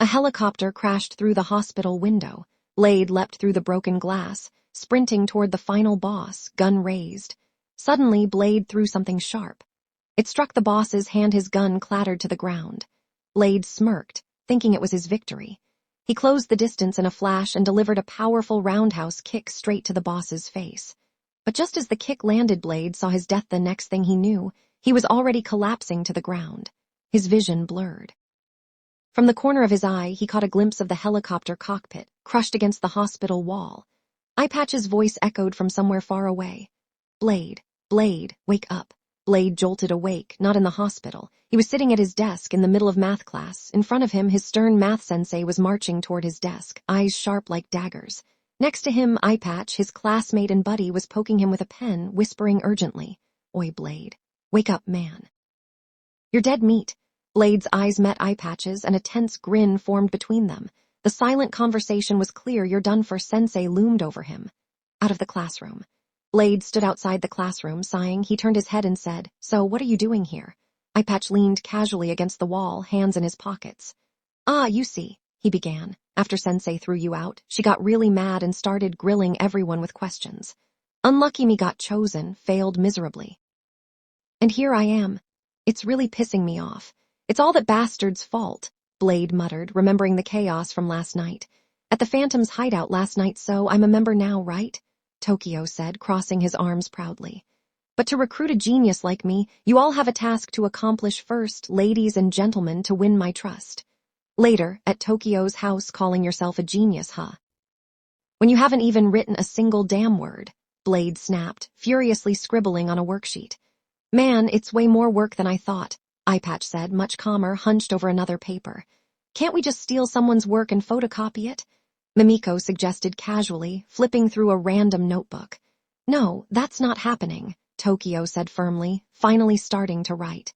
helicopter crashed through the hospital window. Blade leapt through the broken glass, sprinting toward the final boss, gun raised. Suddenly, Blade threw something sharp. It struck the boss's hand. His gun clattered to the ground. Blade smirked, thinking it was his victory. He closed the distance in a flash and delivered a powerful roundhouse kick straight to the boss's face. But just as the kick landed, Blade saw his death. The next thing he knew, he was already collapsing to the ground. His vision blurred. From the corner of his eye, he caught a glimpse of the helicopter cockpit, crushed against the hospital wall. Eye Patch's voice echoed from somewhere far away. Blade, Blade, wake up. Blade jolted awake, not in the hospital. He was sitting at his desk in the middle of math class. In front of him, his stern math sensei was marching toward his desk, eyes sharp like daggers. Next to him, Eye Patch, his classmate and buddy, was poking him with a pen, whispering urgently, "Oi, Blade, wake up, man. You're dead meat." Blade's eyes met Eye Patch's, and a tense grin formed between them. The silent conversation was clear. "You're done for." Sensei loomed over him. Out of the classroom. Blade stood outside the classroom, sighing. He turned his head and said, "So, what are you doing here?" Eye Patch leaned casually against the wall, hands in his pockets. "Ah, you see," he began. "After Sensei threw you out, she got really mad and started grilling everyone with questions. Unlucky me got chosen, failed miserably. And here I am. It's really pissing me off. It's all that bastard's fault," Blade muttered, remembering the chaos from last night. "At the Phantom's hideout last night. So I'm a member now, right?" Tokyo said, crossing his arms proudly. "But to recruit a genius like me, you all have a task to accomplish first, ladies and gentlemen, to win my trust. Later, at Tokyo's house, calling yourself a genius, huh? When you haven't even written a single damn word," Blade snapped, furiously scribbling on a worksheet. "Man, it's way more work than I thought," Eye Patch said, much calmer, hunched over another paper. "Can't we just steal someone's work and photocopy it?" Mimiko suggested casually, flipping through a random notebook. "No, that's not happening," Tokyo said firmly, finally starting to write.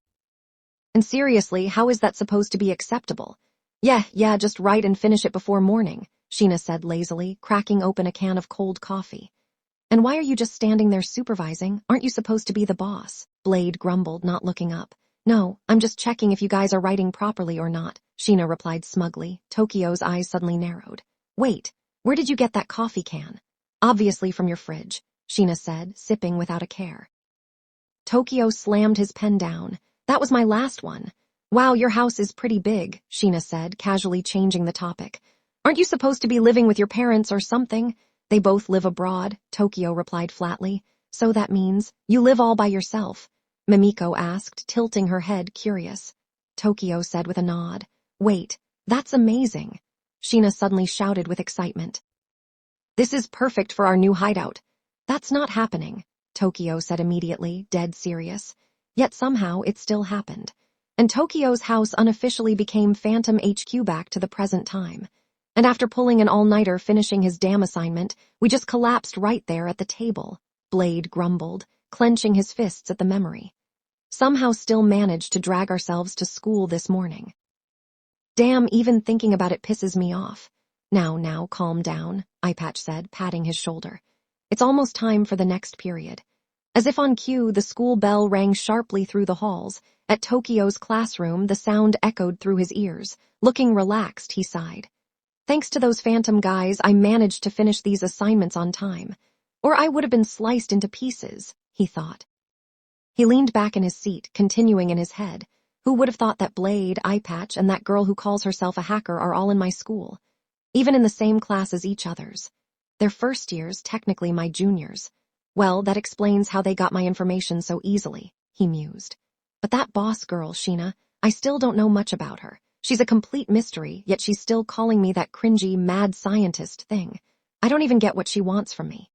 "And seriously, how is that supposed to be acceptable?" Yeah, just write and finish it before morning," Sheena said lazily, cracking open a can of cold coffee. "And why are you just standing there supervising? Aren't you supposed to be the boss?" Blade grumbled, not looking up. "No, I'm just checking if you guys are writing properly or not," Sheena replied smugly. Tokyo's eyes suddenly narrowed. "Wait, where did you get that coffee can?" "Obviously from your fridge," Sheena said, sipping without a care. Tokyo slammed his pen down. "That was my last one." "Wow, your house is pretty big," Sheena said, casually changing the topic. "Aren't you supposed to be living with your parents or something?" "They both live abroad," Tokyo replied flatly. "So that means you live all by yourself?" Mimiko asked, tilting her head, curious. Tokyo said with a nod. "Wait, that's amazing," Sheena suddenly shouted with excitement. "This is perfect for our new hideout." "That's not happening," Tokyo said immediately, dead serious. Yet somehow it still happened. And Tokyo's house unofficially became Phantom HQ back to the present time. And after pulling an all-nighter finishing his damn assignment, we just collapsed right there at the table, Blade grumbled, clenching his fists at the memory. "Somehow still managed to drag ourselves to school this morning. Damn, even thinking about it pisses me off." Now, calm down," Eye Patch said, patting his shoulder. "It's almost time for the next period." As if on cue, the school bell rang sharply through the halls. At Tokyo's classroom, the sound echoed through his ears. Looking relaxed, he sighed. "Thanks to those Phantom guys, I managed to finish these assignments on time. Or I would have been sliced into pieces," he thought. He leaned back in his seat, continuing in his head. "Who would have thought that Blade, Eye Patch, and that girl who calls herself a hacker are all in my school? Even in the same class as each other's. They're first years, technically my juniors. Well, that explains how they got my information so easily," he mused. "But that boss girl, Sheena, I still don't know much about her. She's a complete mystery, yet she's still calling me that cringy, mad scientist thing. I don't even get what she wants from me."